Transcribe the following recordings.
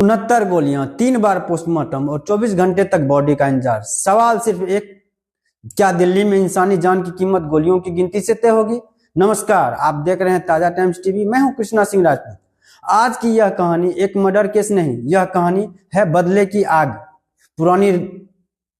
69 गोलियां, 3 बार पोस्टमार्टम और 24 घंटे तक बॉडी का इंतजार। सवाल सिर्फ एक, क्या दिल्ली में इंसानी जान की कीमत गोलियों की गिनती से तय होगी? नमस्कार, आप देख रहे हैं ताजा टाइम्स टीवी। मैं हूं कृष्णा सिंह राजपूत। आज की यह कहानी एक मर्डर केस नहीं, यह कहानी है बदले की आग, पुरानी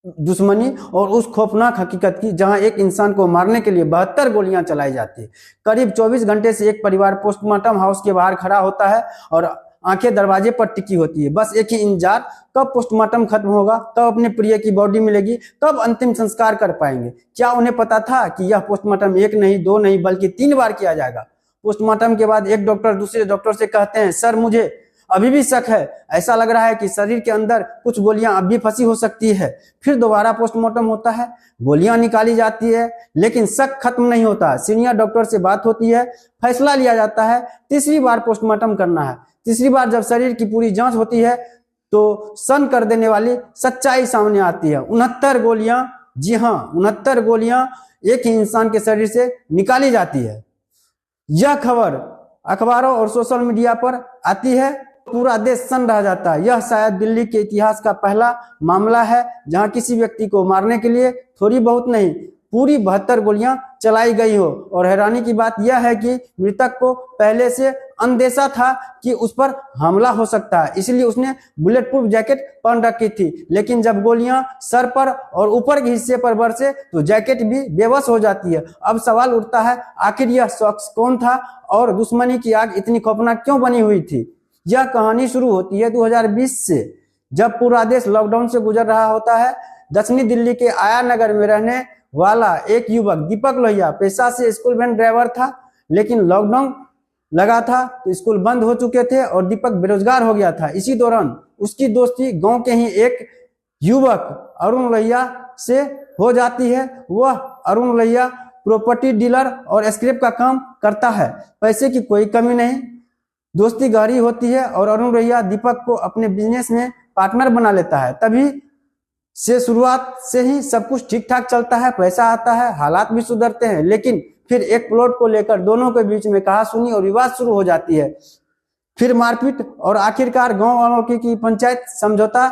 दुश्मनी और उस खौफनाक हकीकत की जहां एक इंसान को मारने के लिए 72 गोलियां चलाई जाती है। करीब 24 घंटे से एक परिवार पोस्टमार्टम हाउस के बाहर खड़ा होता है और आंखें दरवाजे पर टिकी होती है। बस एक ही इंतजार, कब पोस्टमार्टम खत्म होगा, कब अपने प्रिय की बॉडी मिलेगी, कब अंतिम संस्कार कर पाएंगे। क्या उन्हें पता था कि यह पोस्टमार्टम एक नहीं, दो नहीं, बल्कि 3 बार किया जाएगा? पोस्टमार्टम के बाद एक डॉक्टर दूसरे डॉक्टर से कहते हैं, सर मुझे अभी भी शक है, ऐसा लग रहा है कि शरीर के अंदर कुछ गोलियां अब भी फंसी हो सकती है। फिर दोबारा पोस्टमार्टम होता है, गोलियां निकाली जाती है, लेकिन शक खत्म नहीं होता। सीनियर डॉक्टर से बात होती है, फैसला लिया जाता है तीसरी बार पोस्टमार्टम करना है। तीसरी बार जब शरीर की पूरी जांच होती है तो सन कर देने वाली सच्चाई सामने आती है। 69 गोलियां, जी हाँ 69 गोलियां एक ही इंसान के शरीर से निकाली जाती है। यह खबर अखबारों और सोशल मीडिया पर आती है, पूरा देश सन्न रह जाता है। यह शायद दिल्ली के इतिहास का पहला मामला है जहां किसी व्यक्ति को मारने के लिए थोड़ी बहुत नहीं, पूरी 72 गोलियां चलाई गई हो। और हैरानी की बात यह है कि मृतक को पहले से अंदेशा था कि उस पर हमला हो सकता है, इसलिए उसने बुलेट प्रूफ जैकेट पहन रखी थी। लेकिन जब गोलियां सर पर और ऊपर के हिस्से पर बरसे तो जैकेट भी बेबस हो जाती है। अब सवाल उठता है, आखिर यह शख्स कौन था और दुश्मनी की आग इतनी खौफनाक क्यों बनी हुई थी? यह कहानी शुरू होती है 2020 से, जब पूरा देश लॉकडाउन से गुजर रहा होता है। दक्षिणी दिल्ली के आया नगर में रहने वाला एक युवक दीपक लोहिया पेशा से स्कूल वैन ड्राइवर था, लेकिन लॉकडाउन लगा था तो स्कूल बंद हो चुके थे और दीपक बेरोजगार हो गया था। इसी दौरान उसकी दोस्ती गांव के ही एक युवक अरुण लोहिया से हो जाती है। वह अरुण लोहिया प्रॉपर्टी डीलर और स्क्रैप का काम करता है। पैसे की कोई कमी नहीं, दोस्ती गहरी होती है और अरुण लोहिया दीपक को अपने बिजनेस में पार्टनर बना लेता है। तभी से शुरुआत से ही सब कुछ ठीक ठाक चलता है, पैसा आता है, हालात भी सुधरते हैं। लेकिन फिर एक प्लॉट को लेकर दोनों के बीच में कहासुनी और विवाद शुरू हो जाती है, फिर मारपीट और आखिरकार गांव वालों की पंचायत। समझौता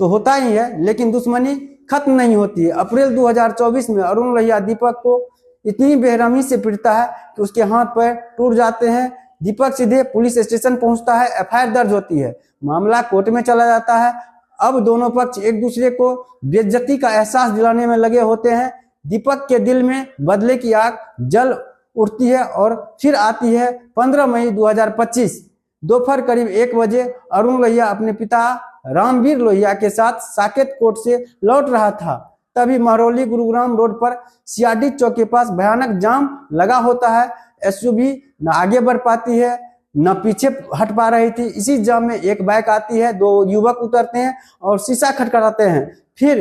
तो होता ही है, लेकिन दुश्मनी खत्म नहीं होती है। अप्रैल 2024 में अरुण लोहिया दीपक को इतनी बेरहमी से पीटता है कि उसके हाथ पैर टूट जाते हैं। दीपक सीधे पुलिस स्टेशन पहुंचता है, एफआईआर दर्ज होती है, मामला कोर्ट में चला जाता है। अब दोनों पक्ष एक दूसरे को बेइज्जती का एहसास दिलाने में लगे होते हैं। दीपक के दिल में बदले की आग जल उठती है और फिर आती है 15 मई 2025 दोपहर करीब 1 बजे। अरुण लोहिया अपने पिता रामवीर लोहिया के साथ साकेत कोर्ट से लौट रहा था। तभी महरौली गुरुग्राम रोड पर सीआरडी चौक के पास भयानक जाम लगा होता है। एसयूवी न आगे बढ़ पाती है न पीछे हट पा रही थी। इसी जाम में एक बाइक आती है, 2 युवक उतरते हैं और शीशा खटखटाते हैं। फिर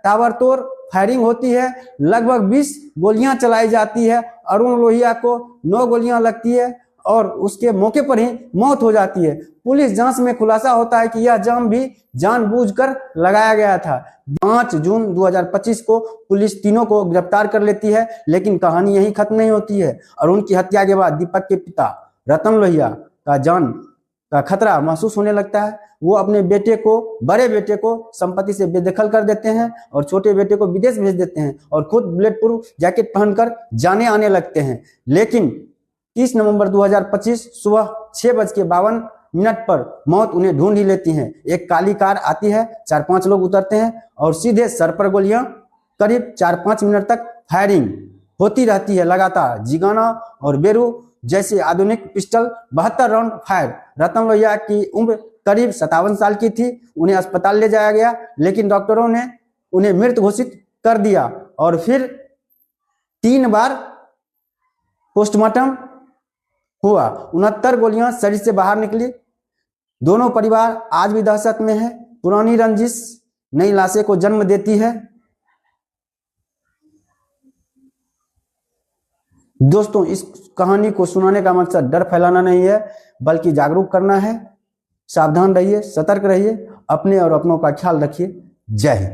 ताबड़तोड़ फायरिंग होती है। लगभग 20 गोलियां चलाई जाती है। अरुण लोहिया को 9 गोलियां लगती है और उसके मौके पर ही मौत हो जाती है। पुलिस जांच में खुलासा होता है कि यह जाम भी जानबूझकर लगाया गया था। 5 जून 2025 को पुलिस तीनों को गिरफ्तार कर लेती है, लेकिन कहानी यहीं खत्म नहीं होती है। अरुण की हत्या के बाद दीपक के पिता रतन लोहिया का जान का खतरा महसूस होने लगता है। वो अपने बड़े बेटे को संपत्ति से बेदखल कर देते हैं और छोटे बेटे को विदेश भेज देते हैं और खुद बुलेट प्रूफ जैकेट पहनकर जाने आने लगते हैं। लेकिन 30 नवंबर 2025 सुबह 6:52 पर मौत उन्हें ढूंढ ही लेती है। एक काली कार आती है, 4-5 लोग उतरते हैं और सीधे सर पर गोलियां। करीब 4-5 मिनट तक फायरिंग होती रहती है लगातार। जिगाना और बेरू जैसे आधुनिक पिस्टल 72 राउंड फायर। रतन लोहिया की उम्र करीब 57 साल की थी। उन्हें अस्पताल ले जाया गया, लेकिन डॉक्टरों ने उन्हें मृत घोषित कर दिया और फिर 3 बार पोस्टमार्टम हुआ। 69 गोलियां शरीर से बाहर निकली। दोनों परिवार आज भी दहशत में है। पुरानी रंजिश नई लाशें को जन्म देती है। दोस्तों, इस कहानी को सुनाने का मकसद डर फैलाना नहीं है, बल्कि जागरूक करना है। सावधान रहिए, सतर्क रहिए, अपने और अपनों का ख्याल रखिए। जय हिंद।